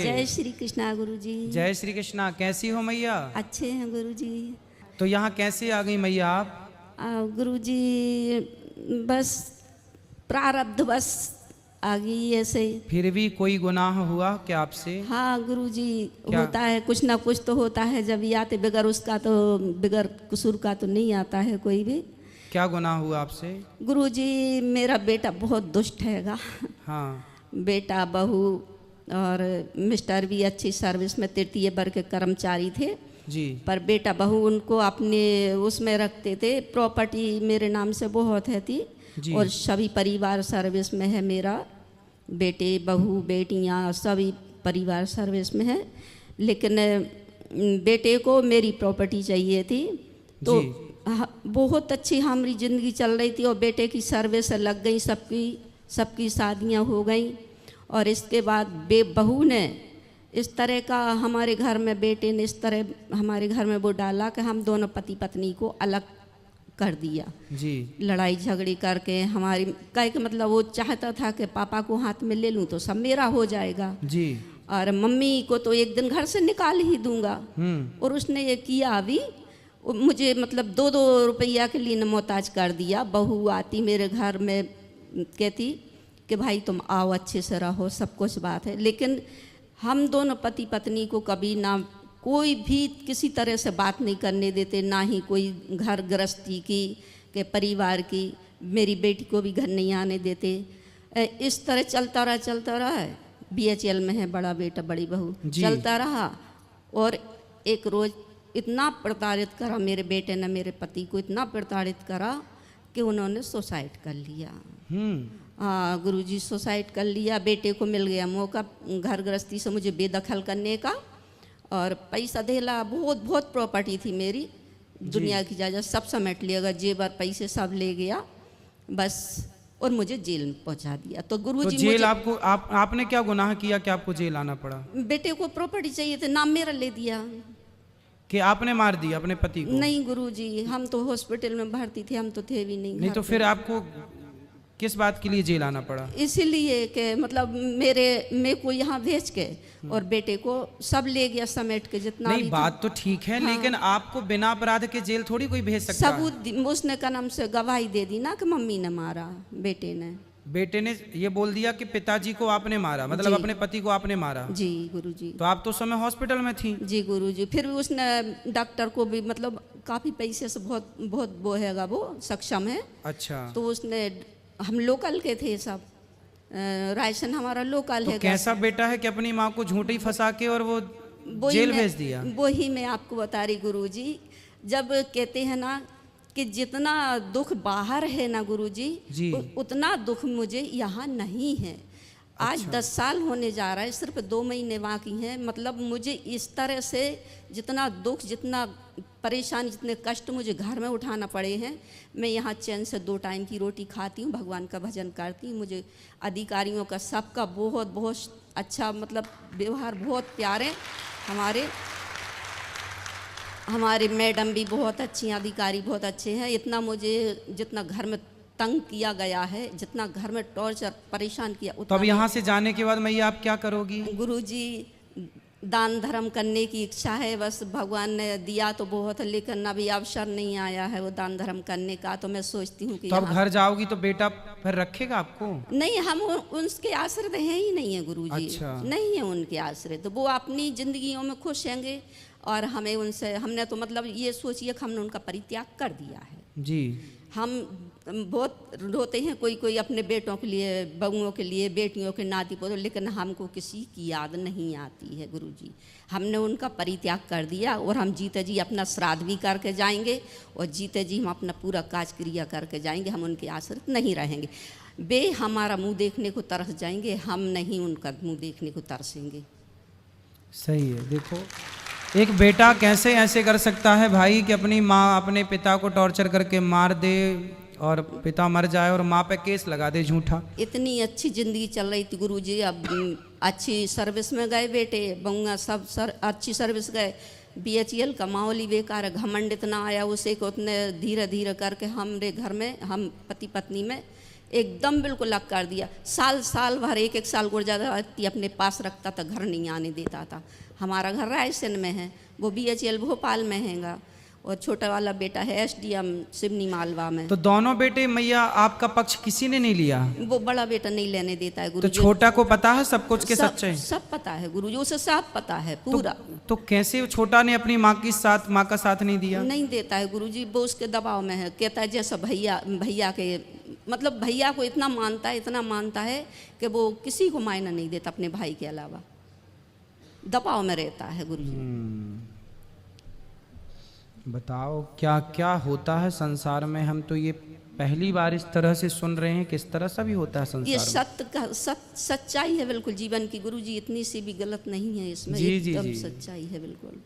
जय श्री कृष्णा गुरुजी। जय श्री कृष्णा। कैसी हो मैया? अच्छे हैं गुरुजी। तो यहाँ कैसे आ गई मैया आप? गुरुजी बस प्रारब्ध बस आ गई ऐसे। फिर भी कोई गुनाह हुआ क्या आपसे? हाँ गुरुजी, क्या? होता है कुछ ना कुछ तो होता है, जब ये आते बगैर उसका तो बगैर कसूर का तो नहीं आता है कोई भी। क्या गुनाह हुआ आपसे? गुरुजी मेरा बेटा बहुत दुष्ट हैगा। हाँ। बेटा बहू और मिस्टर भी अच्छी सर्विस में तृतीय वर्ग के कर्मचारी थे जी। पर बेटा बहू उनको अपने उसमें रखते थे। प्रॉपर्टी मेरे नाम से बहुत है थी जी। और सभी परिवार सर्विस में है। मेरा बेटे बहू बेटियां सभी परिवार सर्विस में है, लेकिन बेटे को मेरी प्रॉपर्टी चाहिए थी। तो बहुत अच्छी हमारी ज़िंदगी चल रही थी और बेटे की सर्विस लग गई, सबकी शादियां हो गई। और इसके बाद बहू ने इस तरह का हमारे घर में, बेटे ने इस तरह हमारे घर में वो डाला कि हम दोनों पति पत्नी को अलग कर दिया जी। लड़ाई झगड़ी करके। हमारी कहे कि मतलब वो चाहता था कि पापा को हाथ में ले लूँ तो सब मेरा हो जाएगा जी। और मम्मी को तो एक दिन घर से निकाल ही दूंगा। और उसने ये किया अभी, मुझे मतलब 2-2 रुपया के लिए मोहताज कर दिया। बहू आती मेरे घर में कहती कि भाई तुम आओ अच्छे से रहो, सब कुछ बात है, लेकिन हम दोनों पति पत्नी को कभी ना कोई भी किसी तरह से बात नहीं करने देते, ना ही कोई घर गृहस्थी की के परिवार की। मेरी बेटी को भी घर नहीं आने देते। इस तरह चलता रहा। BHL में है बड़ा बेटा बड़ी बहू, चलता रहा। और एक रोज़ इतना प्रताड़ित करा मेरे बेटे ने, मेरे पति को इतना प्रताड़ित करा कि उन्होंने सुसाइड कर लिया। हाँ गुरुजी, सुसाइड कर लिया। बेटे को मिल गया मौका घर गृहस्थी से मुझे बेदखल करने का और पैसा देला। बहुत प्रॉपर्टी थी मेरी, दुनिया की जायदाद सब समेट लिया, जेवर पैसे सब ले गया बस, और मुझे जेल में पहुंचा दिया। तो गुरुजी तो जेल आपको आपने क्या गुनाह किया कि आपको जेल आना पड़ा? बेटे को प्रॉपर्टी चाहिए थे, नाम मेरा ले दिया। कि आपने मार दिया अपने पति को? नहीं गुरुजी, हम तो हॉस्पिटल में भर्ती थे, हम तो थे भी नहीं। तो फिर आपको किस बात के लिए जेल आना पड़ा? इसीलिए कि मतलब मेरे को यहाँ भेज के और बेटे को सब ले गया समेट के जितना। नहीं बात तो ठीक है, हाँ। लेकिन आपको बिना अपराध के जेल थोड़ी कोई भेज सकता है। सबूत उसने का नाम से गवाही दे दी ना कि मम्मी ने मारा। बेटे ने ये बोल दिया कि पिताजी को आपने मारा, मतलब अपने पति को आपने मारा। जी गुरुजी। तो आप तो समय हॉस्पिटल में थी। जी गुरुजी। फिर भी उसने डॉक्टर को भी मतलब काफी पैसे से बहुत वो हैगा, वो सक्षम है। अच्छा। तो उसने, हम लोकल के थे सब, राशन हमारा लोकल है। कैसा बेटा है कि अपनी माँ को झूठी फंसा के और वो जेल भेज दिया? वही मैं आपको बता रही गुरुजी। जब कहते हैं ना कि जितना दुख बाहर है ना गुरुजी, उतना दुख मुझे यहाँ नहीं है। आज 10 साल होने जा रहा है, सिर्फ 2 महीने बाकी हैं। मतलब मुझे इस तरह से जितना दुख, जितना परेशानी, जितने कष्ट मुझे घर में उठाना पड़े हैं, मैं यहाँ चैन से 2 टाइम की रोटी खाती हूँ, भगवान का भजन करती हूँ। मुझे अधिकारियों का सबका बहुत अच्छा मतलब व्यवहार, बहुत प्यारे। हमारे मैडम भी बहुत अच्छी हैं, अधिकारी बहुत अच्छे हैं। इतना मुझे जितना घर में तंग किया गया है, जितना घर में टॉर्चर परेशान किया, तो अब यहाँ से जाने के बाद मैया आप क्या करोगी? गुरुजी दान धर्म करने की इच्छा है, बस भगवान ने दिया तो बहुत है, लेकिन अभी अवसर नहीं आया है वो दान धर्म करने का। तो मैं सोचती हूँ कि तो अब घर जाओगी तो बेटा फिर रखेगा आपको? नहीं, हम उनके आश्रित हैं ही नहीं है गुरुजी। अच्छा। नहीं है उनके आश्रित, वो अपनी जिंदगियों में खुश रहेंगे और हमें उनसे, हमने तो मतलब ये सोचिए कि हमने उनका परित्याग कर दिया है। जी। हम बहुत रोते हैं कोई अपने बेटों के लिए, बहुओं के लिए, बेटियों के नाती पोते, लेकिन हमको किसी की याद नहीं आती है गुरुजी। हमने उनका परित्याग कर दिया और हम जीते जी अपना श्राद्ध भी करके जाएंगे और जीते जी हम अपना पूरा काज क्रिया करके जाएंगे। हम उनके आश्रित नहीं रहेंगे। वे हमारा मुंह देखने को तरस जाएंगे, हम नहीं उनका मुंह देखने को तरसेंगे। सही है। देखो एक बेटा कैसे ऐसे कर सकता है भाई कि अपनी माँ अपने पिता को टॉर्चर करके मार दे और पिता मर जाए और माँ पे केस लगा दे झूठा। इतनी अच्छी जिंदगी चल रही थी गुरुजी, अब अच्छी सर्विस में गए बेटे बउआ सब अच्छी सर्विस गए। BHL का माहौल ही बेकार है, घमंड इतना आया उसे को उतने धीरे धीरे करके हमारे घर में, हम पति पत्नी में एकदम बिल्कुल अलग कर दिया। साल भर एक साल गुर्जर अपने पास रखता था, घर नहीं आने देता था। हमारा घर रायसेन में है, वो BHL भोपाल में हैगा, और छोटा वाला बेटा है SDM सिवनी मालवा में। तो दोनों बेटे मैया आपका पक्ष किसी ने नहीं लिया? वो बड़ा बेटा नहीं लेने देता है तो गुरुजी। छोटा को पता है सब कुछ के सच्चाई? सब पता है गुरुजी, उसे सब पता है पूरा। तो कैसे छोटा ने अपनी माँ का साथ नहीं दिया? नहीं देता है गुरुजी, वो उसके दबाव में है। कहता है जैसा भैया के मतलब भैया को इतना मानता है कि वो किसी को मायना नहीं देता अपने भाई के अलावा, दबाव में रहता है गुरुजी। बताओ क्या क्या होता है संसार में। हम तो ये पहली बार इस तरह से सुन रहे हैं, किस तरह से भी होता है संसार ये में। सच्चाई है बिल्कुल जीवन की गुरुजी, इतनी सी भी गलत नहीं है इसमें, एकदम सच्चाई है बिल्कुल।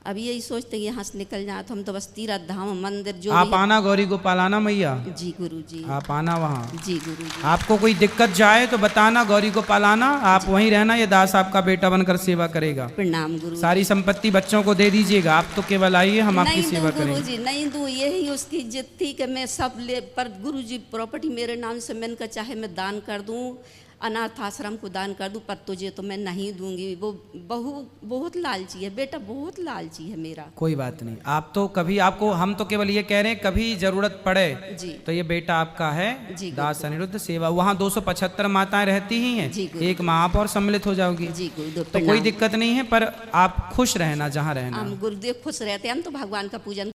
अब यही सोचते हैं यहाँ से निकल जाए तो हम तो बस तीर्थ धाम मंदिर जो आप आना गौरी गोपाल आना मैया। जी गुरुजी, आप आना वहाँ। जी गुरुजी। आपको कोई दिक्कत जाए तो बताना, गौरी गोपाल आना, आप वहीं रहना, ये दास आपका बेटा बनकर सेवा करेगा। प्रणाम गुरु। सारी संपत्ति बच्चों को दे दीजिएगा, आप तो केवल आइए, हम आपकी सेवा करेंगे। गुरुजी नहीं दूं, यही उसकी जिद थी कि मैं सब ले, पर गुरुजी प्रॉपर्टी मेरे नाम से मैंने कहा चाहे मैं दान कर दूं, अनाथ आश्रम को दान कर दूं, पर तुझे तो मैं नहीं दूंगी। वो बहुत लालची है बेटा, बहुत लालची है मेरा। कोई बात नहीं, आप तो कभी आपको, हम तो केवल ये कह रहे हैं कभी जरूरत पड़े जी तो ये बेटा आपका है। जी दास अनिरुद्ध सेवा, वहाँ 275 माताएं रहती ही हैं, एक माँ आप और सम्मिलित हो जाओगी। जी गुरुदेव, तो कोई दिक्कत नहीं है, पर आप खुश रहना जहाँ रहना। हम गुरुदेव खुश रहते हैं, हम तो भगवान का पूजन